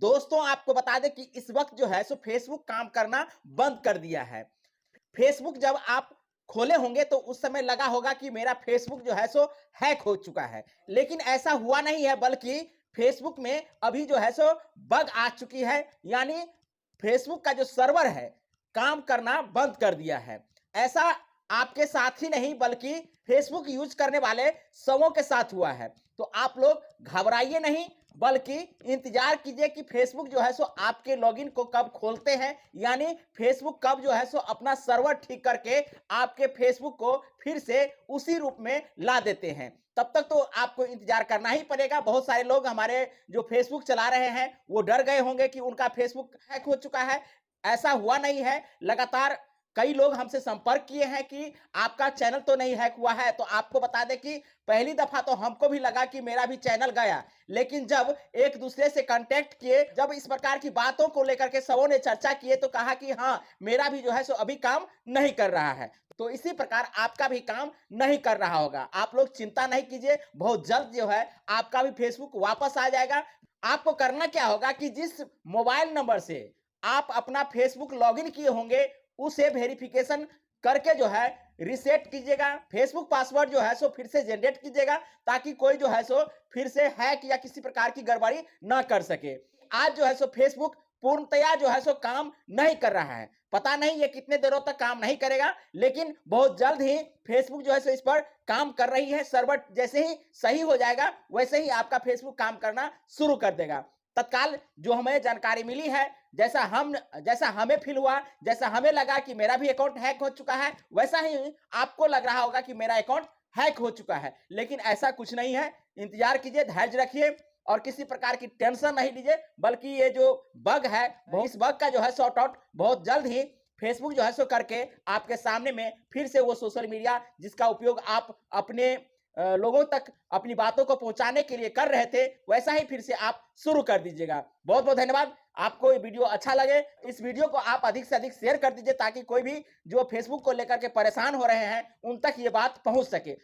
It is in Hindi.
दोस्तों आपको बता दें कि इस वक्त जो है सो फेसबुक काम करना बंद कर दिया है। फेसबुक जब आप खोले होंगे तो उस समय लगा होगा कि मेरा फेसबुक जो है सो हैक हो चुका है। लेकिन ऐसा हुआ नहीं है, बल्कि फेसबुक में अभी जो है सो बग आ चुकी है। यानी फेसबुक का जो सर्वर है काम करना बंद कर दिया है। ऐसा आपके साथ ही नहीं बल्कि फेसबुक यूज करने वाले सबों के साथ हुआ है। तो आप लोग घबराइए नहीं, बल्कि इंतजार कीजिए कि फेसबुक जो है सो आपके लॉगिन को कब खोलते हैं। यानी फेसबुक कब जो है सो अपना सर्वर ठीक करके आपके फेसबुक को फिर से उसी रूप में ला देते हैं। तब तक तो आपको इंतजार करना ही पड़ेगा। बहुत सारे लोग हमारे जो फेसबुक चला रहे हैं वो डर गए होंगे कि उनका फेसबुक हैक हो चुका है। ऐसा हुआ नहीं है। लगातार कई लोग हमसे संपर्क किए हैं कि आपका चैनल तो नहीं हैक हुआ है। तो आपको बता दें कि पहली दफा तो हमको भी लगा कि मेरा भी चैनल गया, लेकिन जब एक दूसरे से कांटेक्ट किए, जब इस प्रकार की बातों को लेकर के सबों ने चर्चा किए तो कहा कि हाँ, मेरा भी जो है सो अभी काम नहीं कर रहा है। तो इसी प्रकार आपका भी काम नहीं कर रहा होगा। आप लोग चिंता नहीं कीजिए, बहुत जल्द जो है आपका भी फेसबुक वापस आ जाएगा। आपको करना क्या होगा कि जिस मोबाइल नंबर से आप अपना फेसबुक लॉगिन किए होंगे उसे वेरिफिकेशन करके जो है रीसेट कीजिएगा। फेसबुक पासवर्ड जो है सो फिर से जनरेट कीजिएगा, ताकि कोई जो है सो फिर से हैक या किसी प्रकार की गड़बड़ी ना कर सके। आज जो है सो फेसबुक पूर्णतया जो है सो काम नहीं कर रहा है। पता नहीं ये कितने देरों तक काम नहीं करेगा, लेकिन बहुत जल्द ही फेसबुक जो है सो इस पर काम कर रही है। सर्वर जैसे ही सही हो जाएगा वैसे ही आपका फेसबुक काम करना शुरू कर देगा। तत्काल जो हमें जानकारी मिली है, जैसा हमें फील हुआ, जैसा हमें लगा कि मेरा भी अकाउंट हैक हो चुका है, वैसा ही आपको लग रहा होगा कि मेरा अकाउंट हैक हो चुका है। लेकिन ऐसा कुछ नहीं है। इंतजार कीजिए, धैर्य रखिए और किसी प्रकार की टेंशन नहीं लीजिए। बल्कि ये जो बग है, इस बग का जो है सॉर्ट आउट बहुत जल्द ही फेसबुक जो है सो करके आपके सामने में फिर से वो सोशल मीडिया जिसका उपयोग आप अपने लोगों तक अपनी बातों को पहुंचाने के लिए कर रहे थे, वैसा ही फिर से आप शुरू कर दीजिएगा। बहुत बहुत धन्यवाद। आपको ये वीडियो अच्छा लगे, इस वीडियो को आप अधिक से अधिक शेयर कर दीजिए, ताकि कोई भी जो फेसबुक को लेकर के परेशान हो रहे हैं उन तक ये बात पहुंच सके।